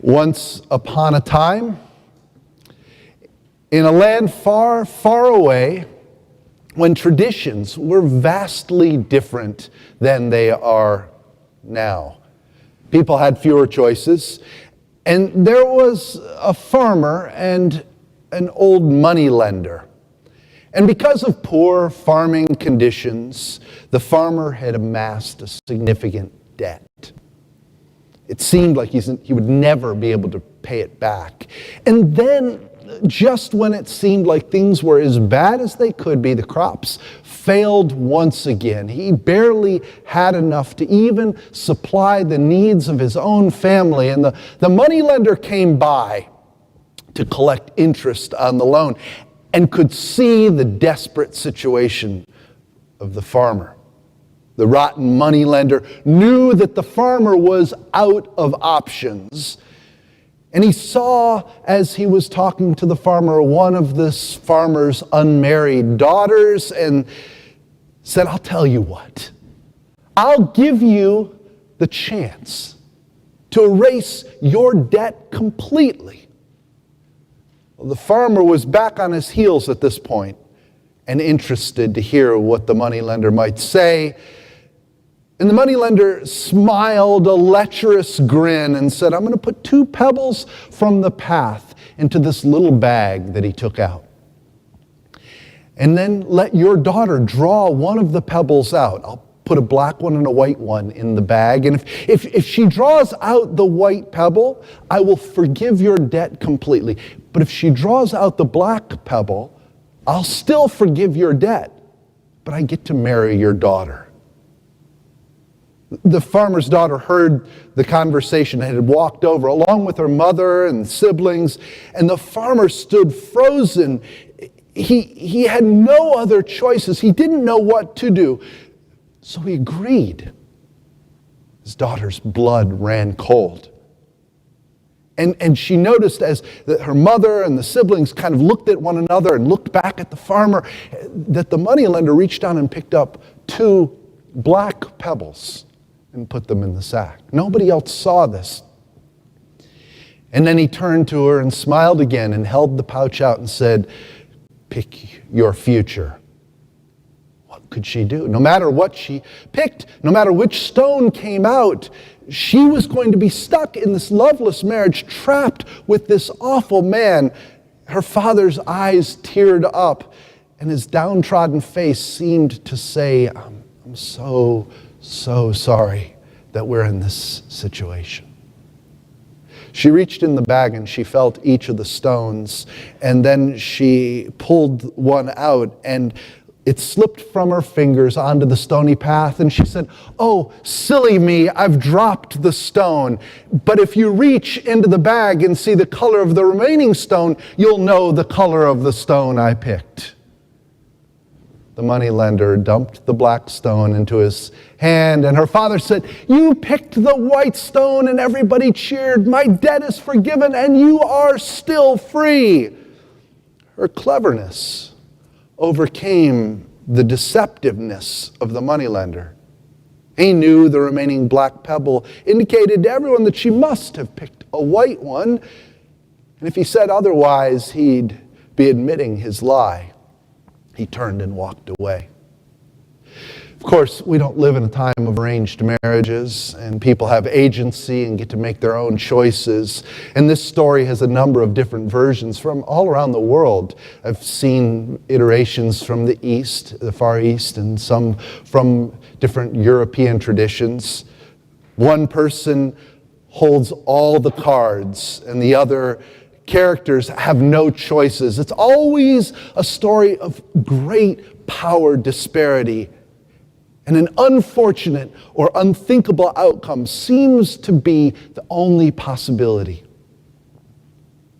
Once upon a time, in a land far, far away, when traditions were vastly different than they are now. People had fewer choices, and there was a farmer and an old moneylender. And because of poor farming conditions, the farmer had amassed a significant debt. It seemed like he would never be able to pay it back. And then, just when it seemed like things were as bad as they could be, the crops failed once again. He barely had enough to even supply the needs of his own family. And the moneylender came by to collect interest on the loan and could see the desperate situation of the farmer. The rotten moneylender knew that the farmer was out of options. And he saw, as he was talking to the farmer, one of this farmer's unmarried daughters and said, "I'll tell you what, I'll give you the chance to erase your debt completely." Well, the farmer was back on his heels at this point and interested to hear what the moneylender might say. And the moneylender smiled a lecherous grin and said, "I'm going to put 2 pebbles from the path into this little bag that he took out. And then let your daughter draw one of the pebbles out. I'll put a black one and a white one in the bag. And if she draws out the white pebble, I will forgive your debt completely. But if she draws out the black pebble, I'll still forgive your debt, but I get to marry your daughter." The farmer's daughter heard the conversation and had walked over along with her mother and siblings, and the farmer stood frozen. He had no other choices. He didn't know what to do, so he agreed. His daughter's blood ran cold. And she noticed as her mother and the siblings kind of looked at one another and looked back at the farmer, that the moneylender reached down and picked up 2 black pebbles and put them in the sack. Nobody else saw this. And then he turned to her and smiled again and held the pouch out and said, "Pick your future." What could she do? No matter what she picked, no matter which stone came out, she was going to be stuck in this loveless marriage, trapped with this awful man. Her father's eyes teared up, and his downtrodden face seemed to say, I'm so sorry that we're in this situation. She reached in the bag and she felt each of the stones, and then she pulled one out and it slipped from her fingers onto the stony path, and she said, "Oh, silly me, I've dropped the stone. But if you reach into the bag and see the color of the remaining stone, you'll know the color of the stone I picked." The moneylender dumped the black stone into his hand, and her father said, "You picked the white stone," and everybody cheered. "My debt is forgiven, and you are still free." Her cleverness overcame the deceptiveness of the moneylender. He knew the remaining black pebble indicated to everyone that she must have picked a white one, and if he said otherwise, he'd be admitting his lie. He turned and walked away. Of course, we don't live in a time of arranged marriages, and people have agency and get to make their own choices. And this story has a number of different versions from all around the world. I've seen iterations from the East, the Far East, and some from different European traditions. One person holds all the cards, and the other characters have no choices. It's always a story of great power disparity. And an unfortunate or unthinkable outcome seems to be the only possibility.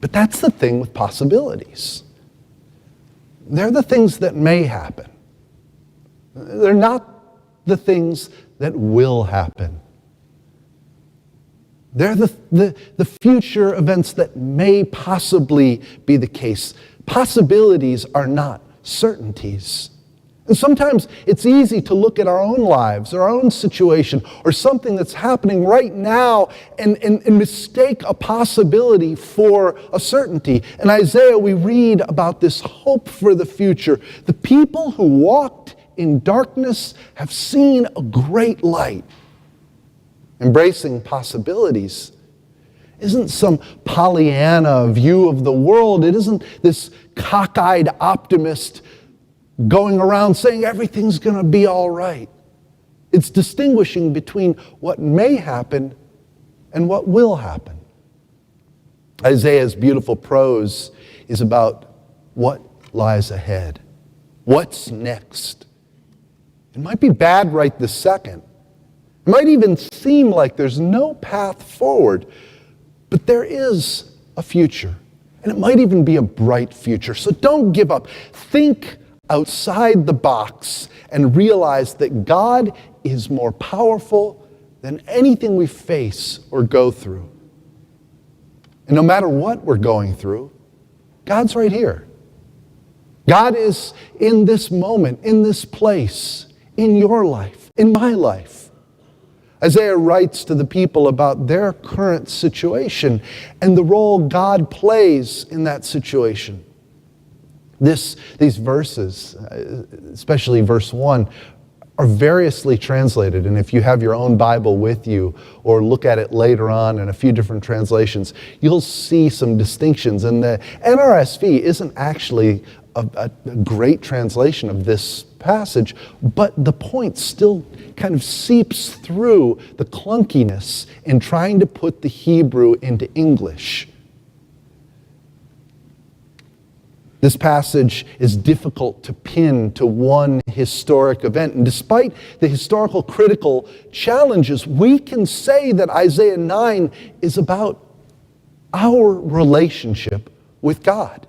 But that's the thing with possibilities. They're the things that may happen. They're not the things that will happen. They're the future events that may possibly be the case. Possibilities are not certainties. And sometimes it's easy to look at our own lives, our own situation, or something that's happening right now and mistake a possibility for a certainty. In Isaiah, we read about this hope for the future. The people who walked in darkness have seen a great light. Embracing possibilities isn't some Pollyanna view of the world. It isn't this cockeyed optimist going around saying everything's going to be all right. It's distinguishing between what may happen and what will happen. Isaiah's beautiful prose is about what lies ahead. What's next? It might be bad right this second. It might even seem like there's no path forward, but there is a future. And it might even be a bright future. So don't give up. Think outside the box and realize that God is more powerful than anything we face or go through. And no matter what we're going through, God's right here. God is in this moment, in this place, in your life, in my life. Isaiah writes to the people about their current situation and the role God plays in that situation. These verses, especially verse 1, are variously translated. And if you have your own Bible with you or look at it later on in a few different translations, you'll see some distinctions. And the NRSV isn't actually a great translation of this passage, but the point still kind of seeps through the clunkiness in trying to put the Hebrew into English. This passage is difficult to pin to one historic event. And despite the historical critical challenges, we can say that Isaiah 9 is about our relationship with God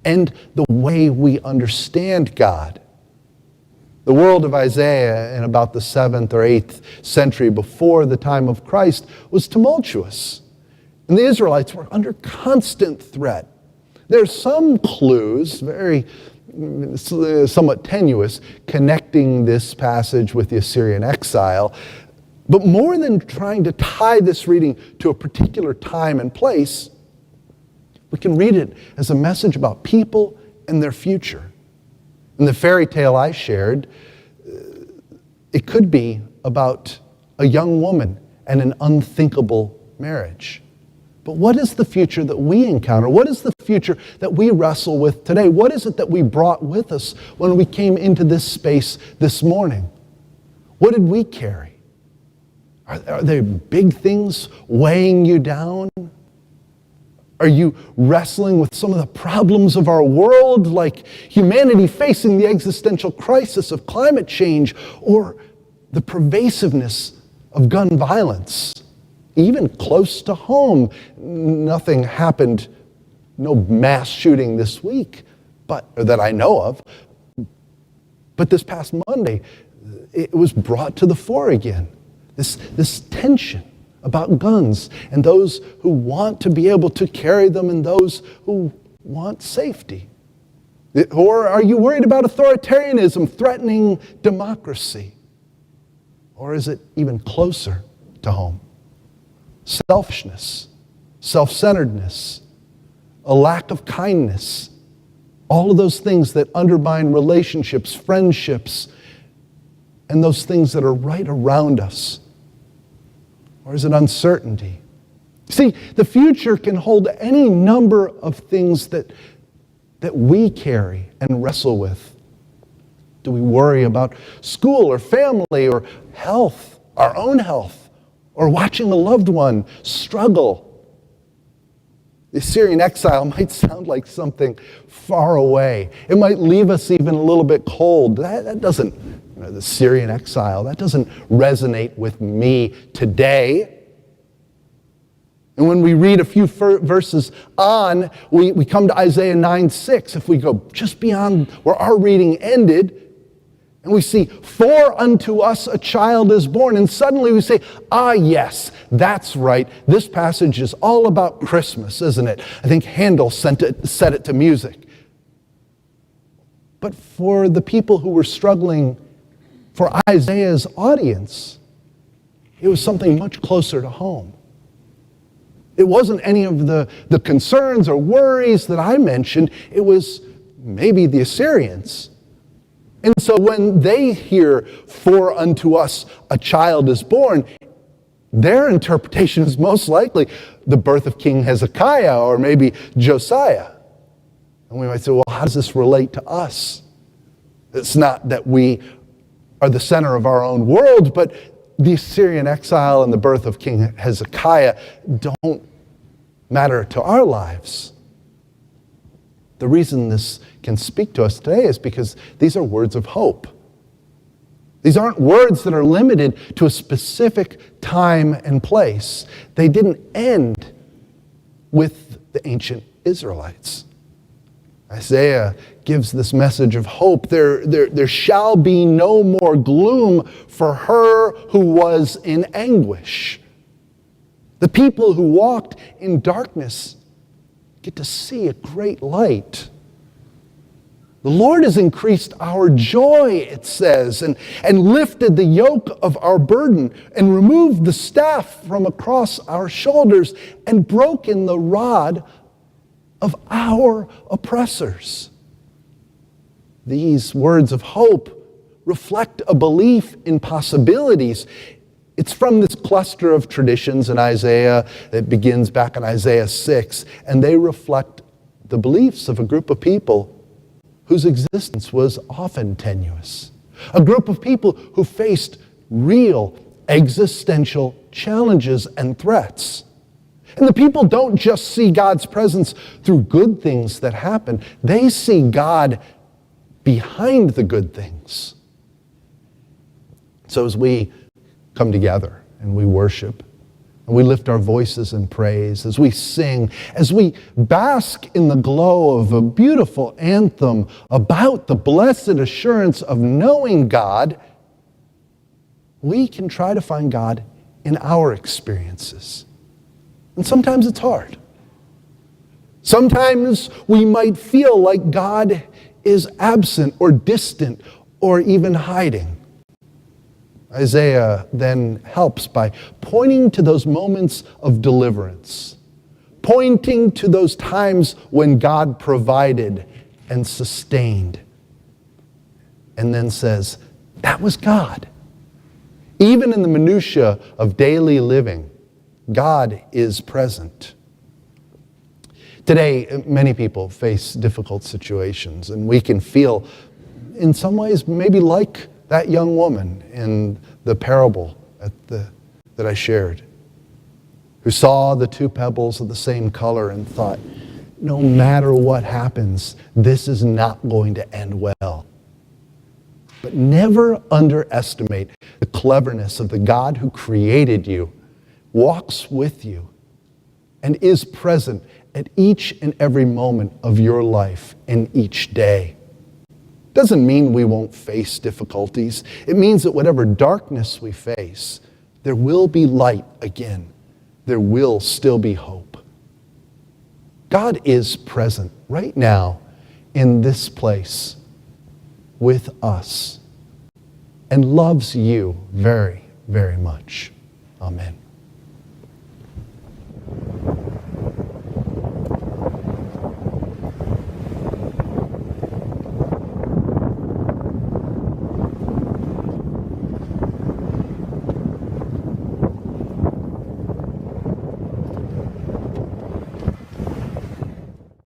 and the way we understand God. The world of Isaiah in about the 7th or 8th century before the time of Christ was tumultuous. And the Israelites were under constant threat. There's some clues, somewhat tenuous, connecting this passage with the Assyrian exile. But more than trying to tie this reading to a particular time and place, we can read it as a message about people and their future. In the fairy tale I shared, it could be about a young woman and an unthinkable marriage. But what is the future that we encounter? What is the future that we wrestle with today? What is it that we brought with us when we came into this space this morning? What did we carry? Are there big things weighing you down? Are you wrestling with some of the problems of our world, like humanity facing the existential crisis of climate change or the pervasiveness of gun violence? Even close to home, nothing happened, no mass shooting this week, or that I know of. But this past Monday, it was brought to the fore again. This tension about guns and those who want to be able to carry them and those who want safety. Or are you worried about authoritarianism threatening democracy? Or is it even closer to home? Selfishness, self-centeredness, a lack of kindness, all of those things that undermine relationships, friendships, and those things that are right around us. Or is it uncertainty? See, the future can hold any number of things that we carry and wrestle with. Do we worry about school or family or health, our own health, or watching a loved one struggle? The Assyrian exile might sound like something far away. It might leave us even a little bit cold. That doesn't, the Assyrian exile, that doesn't resonate with me today. And when we read a few verses on, we come to Isaiah 9:6. If we go just beyond where our reading ended, and we see, "For unto us a child is born," and suddenly we say, yes, that's right. This passage is all about Christmas, isn't it? I think Handel set it to music. But for the people who were struggling, for Isaiah's audience, it was something much closer to home. It wasn't any of the concerns or worries that I mentioned. It was maybe the Assyrians. And so when they hear, "For unto us a child is born," their interpretation is most likely the birth of King Hezekiah or maybe Josiah. And we might say, well, how does this relate to us? It's not that we are the center of our own world, but the Assyrian exile and the birth of King Hezekiah don't matter to our lives. The reason this can speak to us today is because these are words of hope. These aren't words that are limited to a specific time and place. They didn't end with the ancient Israelites. Isaiah gives this message of hope. There shall be no more gloom for her who was in anguish. The people who walked in darkness get to see a great light. The Lord has increased our joy, it says, and lifted the yoke of our burden, and removed the staff from across our shoulders, and broken the rod of our oppressors. These words of hope reflect a belief in possibilities. It's from this cluster of traditions in Isaiah that begins back in Isaiah 6, and they reflect the beliefs of a group of people whose existence was often tenuous. A group of people who faced real existential challenges and threats. And the people don't just see God's presence through good things that happen. They see God behind the good things. So as we come together and we worship, and we lift our voices in praise, as we sing, as we bask in the glow of a beautiful anthem about the blessed assurance of knowing God, we can try to find God in our experiences. And sometimes it's hard. Sometimes we might feel like God is absent or distant or even hiding. Isaiah then helps by pointing to those moments of deliverance, pointing to those times when God provided and sustained, and then says, that was God. Even in the minutia of daily living, God is present. Today, many people face difficult situations, and we can feel, in some ways, maybe like that young woman in the parable that I shared, who saw the two pebbles of the same color and thought, no matter what happens, this is not going to end well. But never underestimate the cleverness of the God who created you, walks with you, and is present at each and every moment of your life and each day. Doesn't mean we won't face difficulties. It means that whatever darkness we face, there will be light again. There will still be hope. God is present right now in this place with us and loves you very, very much. Amen.